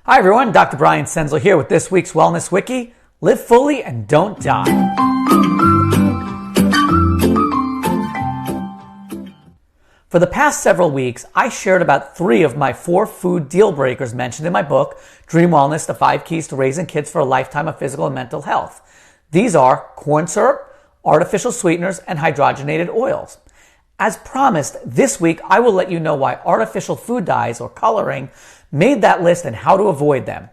Hi everyone, Dr. Brian Stenzler here with this week's Wellness Wiki. Live fully and don't die. For the past several weeks, I shared about 3 of my 4 food deal breakers mentioned in my book, Dream Wellness, The 5 Keys to Raising Kids for a Lifetime of Physical and Mental Health. These are corn syrup, artificial sweeteners, and hydrogenated oils. As promised, this week I will let you know why artificial food dyes or coloring made that list and how to avoid them.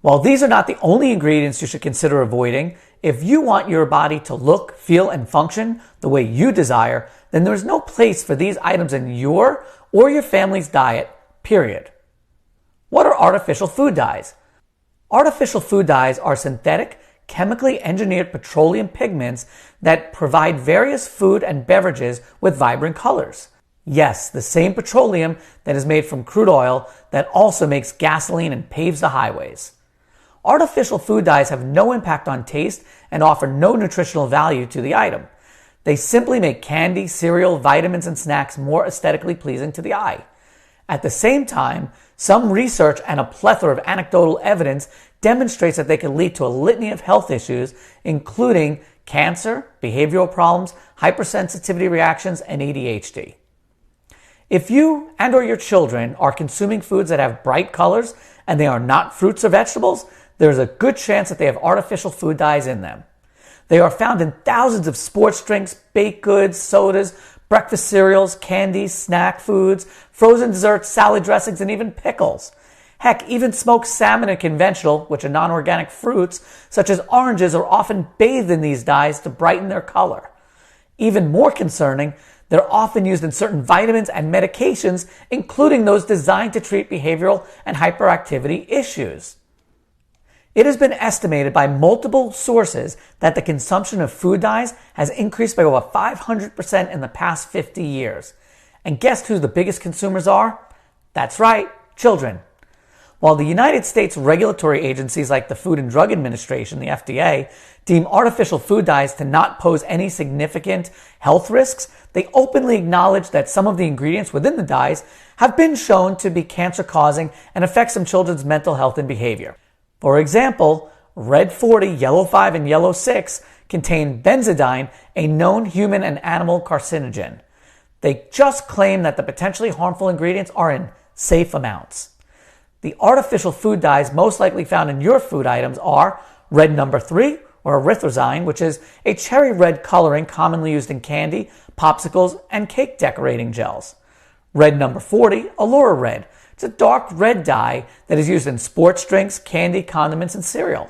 While these are not the only ingredients you should consider avoiding, if you want your body to look, feel, and function the way you desire, then there is no place for these items in your or your family's diet, period. What are artificial food dyes? Artificial food dyes are synthetic, chemically engineered petroleum pigments that provide various food and beverages with vibrant colors. Yes, the same petroleum that is made from crude oil that also makes gasoline and paves the highways. Artificial food dyes have no impact on taste and offer no nutritional value to the item. They simply make candy, cereal, vitamins, and snacks more aesthetically pleasing to the eye. At the same time, some research and a plethora of anecdotal evidence demonstrates that they can lead to a litany of health issues, including cancer, behavioral problems, hypersensitivity reactions, and ADHD. If you and or your children are consuming foods that have bright colors and they are not fruits or vegetables, there is a good chance that they have artificial food dyes in them. They are found in thousands of sports drinks, baked goods, sodas, breakfast cereals, candies, snack foods, frozen desserts, salad dressings, and even pickles. Heck, even smoked salmon and conventional, which are non-organic fruits, such as oranges, are often bathed in these dyes to brighten their color. Even more concerning, they're often used in certain vitamins and medications, including those designed to treat behavioral and hyperactivity issues. It has been estimated by multiple sources that the consumption of food dyes has increased by over 500% in the past 50 years. And guess who the biggest consumers are? That's right, children. While the United States regulatory agencies like the Food and Drug Administration, the FDA, deem artificial food dyes to not pose any significant health risks, they openly acknowledge that some of the ingredients within the dyes have been shown to be cancer-causing and affect some children's mental health and behavior. For example, Red 40, Yellow 5, and Yellow 6 contain benzodiazepine, a known human and animal carcinogen. They just claim that the potentially harmful ingredients are in safe amounts. The artificial food dyes most likely found in your food items are red number 3, or erythrosine, which is a cherry red coloring commonly used in candy, popsicles, and cake decorating gels. Red number 40, Allura Red. It's a dark red dye that is used in sports drinks, candy, condiments, and cereal.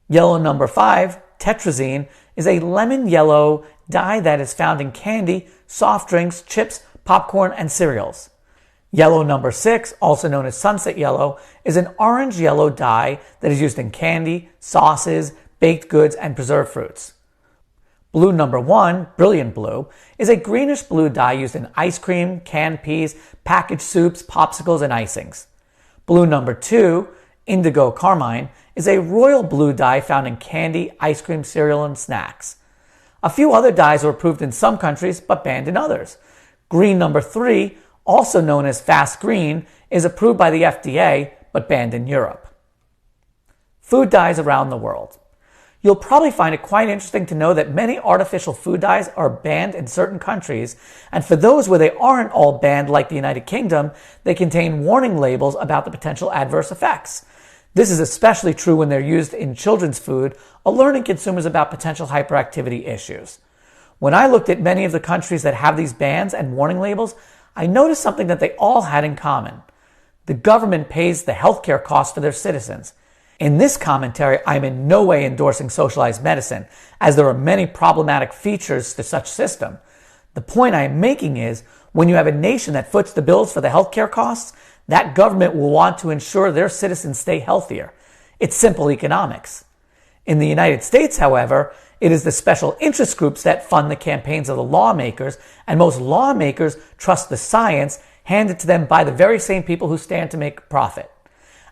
Yellow number 5, Erythrosine, is a lemon yellow dye that is found in candy, soft drinks, chips, popcorn, and cereals. Yellow number 6, also known as sunset yellow, is an orange-yellow dye that is used in candy, sauces, baked goods, and preserved fruits. Blue number 1, brilliant blue, is a greenish-blue dye used in ice cream, canned peas, packaged soups, popsicles, and icings. Blue number 2, Indigo Carmine, is a royal blue dye found in candy, ice cream, cereal, and snacks. A few other dyes are approved in some countries but banned in others. Green number 3, also known as fast green, is approved by the FDA but banned in Europe. Food dyes around the world. You'll probably find it quite interesting to know that many artificial food dyes are banned in certain countries, and for those where they aren't all banned like the United Kingdom, they contain warning labels about the potential adverse effects. This is especially true when they're used in children's food, alerting consumers about potential hyperactivity issues. When I looked at many of the countries that have these bans and warning labels, I noticed something that they all had in common. The government pays the healthcare costs for their citizens. In this commentary, I'm in no way endorsing socialized medicine, as there are many problematic features to such system. The point I am making is, when you have a nation that foots the bills for the healthcare costs, that government will want to ensure their citizens stay healthier. It's simple economics. In the United States, however, it is the special interest groups that fund the campaigns of the lawmakers, and most lawmakers trust the science handed to them by the very same people who stand to make profit.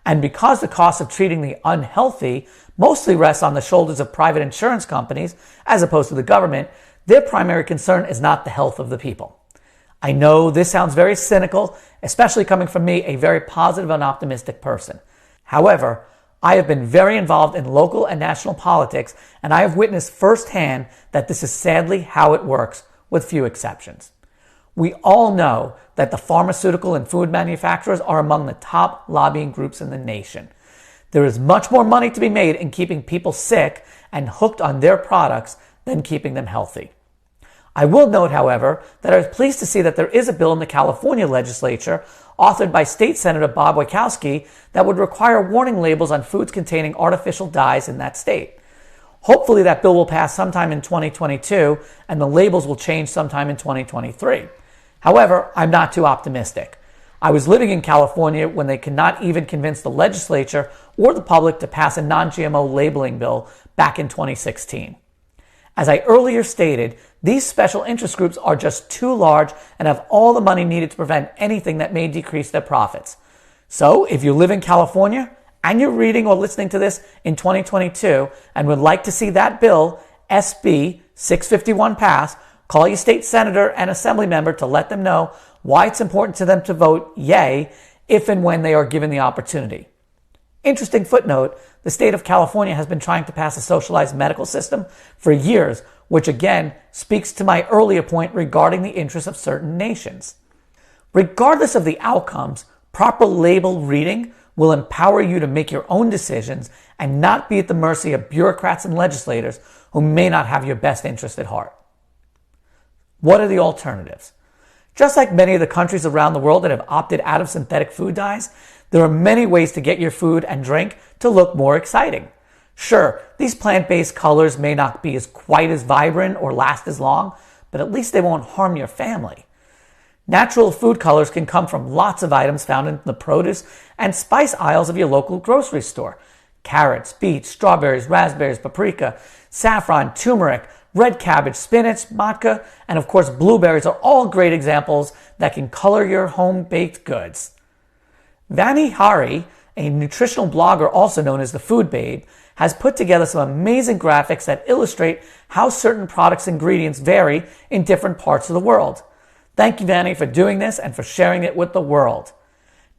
And because the cost of treating the unhealthy mostly rests on the shoulders of private insurance companies, as opposed to the government, their primary concern is not the health of the people. I know this sounds very cynical, especially coming from me, a very positive and optimistic person. However, I have been very involved in local and national politics, and I have witnessed firsthand that this is sadly how it works, with few exceptions. We all know that the pharmaceutical and food manufacturers are among the top lobbying groups in the nation. There is much more money to be made in keeping people sick and hooked on their products than keeping them healthy. I will note, however, that I was pleased to see that there is a bill in the California legislature authored by State Senator Bob Wachowski that would require warning labels on foods containing artificial dyes in that state. Hopefully that bill will pass sometime in 2022 and the labels will change sometime in 2023. However, I'm not too optimistic. I was living in California when they could not even convince the legislature or the public to pass a non-GMO labeling bill back in 2016. As I earlier stated, these special interest groups are just too large and have all the money needed to prevent anything that may decrease their profits. So, if you live in California and you're reading or listening to this in 2022 and would like to see that bill, SB 651, pass, call your state senator and assembly member to let them know why it's important to them to vote yay if and when they are given the opportunity. Interesting footnote, the state of California has been trying to pass a socialized medical system for years, which again speaks to my earlier point regarding the interests of certain nations. Regardless of the outcomes, proper label reading will empower you to make your own decisions and not be at the mercy of bureaucrats and legislators who may not have your best interest at heart. What are the alternatives? Just like many of the countries around the world that have opted out of synthetic food dyes, there are many ways to get your food and drink to look more exciting. Sure, these plant-based colors may not be quite as vibrant or last as long, but at least they won't harm your family. Natural food colors can come from lots of items found in the produce and spice aisles of your local grocery store. Carrots, beets, strawberries, raspberries, paprika, saffron, turmeric, red cabbage, spinach, matka, and of course blueberries are all great examples that can color your home-baked goods. Vani Hari, a nutritional blogger also known as the Food Babe, has put together some amazing graphics that illustrate how certain products' ingredients vary in different parts of the world. Thank you, Vani, for doing this and for sharing it with the world.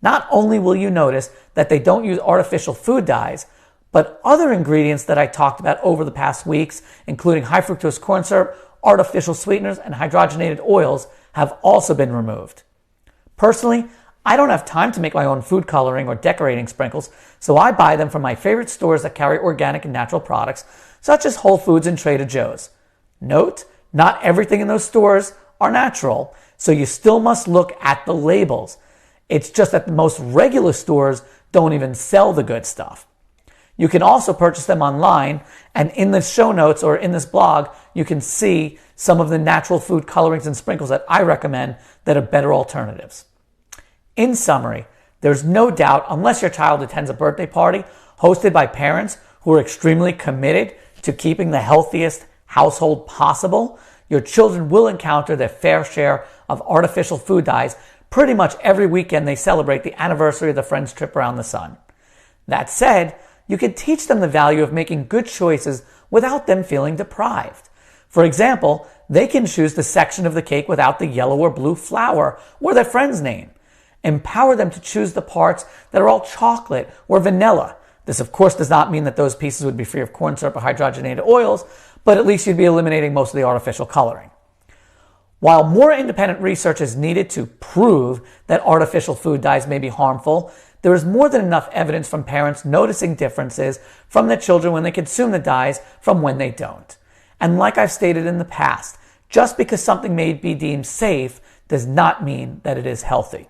Not only will you notice that they don't use artificial food dyes, but other ingredients that I talked about over the past weeks, including high fructose corn syrup, artificial sweeteners, and hydrogenated oils, have also been removed. Personally, I don't have time to make my own food coloring or decorating sprinkles, so I buy them from my favorite stores that carry organic and natural products, such as Whole Foods and Trader Joe's. Note, not everything in those stores are natural, so you still must look at the labels. It's just that the most regular stores don't even sell the good stuff. You can also purchase them online, and in the show notes or in this blog, you can see some of the natural food colorings and sprinkles that I recommend that are better alternatives. In summary, there's no doubt, unless your child attends a birthday party hosted by parents who are extremely committed to keeping the healthiest household possible, your children will encounter their fair share of artificial food dyes pretty much every weekend they celebrate the anniversary of the friend's trip around the sun. That said, you can teach them the value of making good choices without them feeling deprived. For example, they can choose the section of the cake without the yellow or blue flower or their friend's name. Empower them to choose the parts that are all chocolate or vanilla. This, of course, does not mean that those pieces would be free of corn syrup or hydrogenated oils, but at least you'd be eliminating most of the artificial coloring. While more independent research is needed to prove that artificial food dyes may be harmful, there is more than enough evidence from parents noticing differences from their children when they consume the dyes from when they don't. And like I've stated in the past, just because something may be deemed safe does not mean that it is healthy.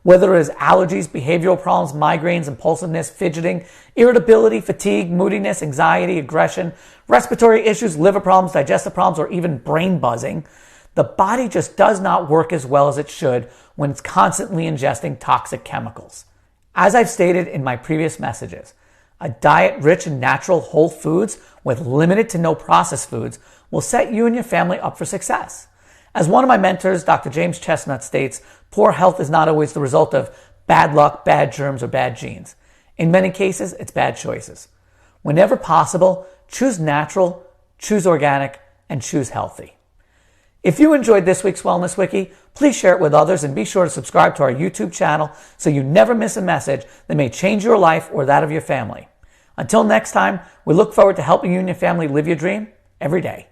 Whether it is allergies, behavioral problems, migraines, impulsiveness, fidgeting, irritability, fatigue, moodiness, anxiety, aggression, respiratory issues, liver problems, digestive problems, or even brain buzzing, the body just does not work as well as it should when it's constantly ingesting toxic chemicals. As I've stated in my previous messages, a diet rich in natural whole foods with limited to no processed foods will set you and your family up for success. As one of my mentors, Dr. James Chestnut, states, poor health is not always the result of bad luck, bad germs, or bad genes. In many cases, it's bad choices. Whenever possible, choose natural, choose organic, and choose healthy. If you enjoyed this week's Wellness Wiki, please share it with others and be sure to subscribe to our YouTube channel so you never miss a message that may change your life or that of your family. Until next time, we look forward to helping you and your family live your dream every day.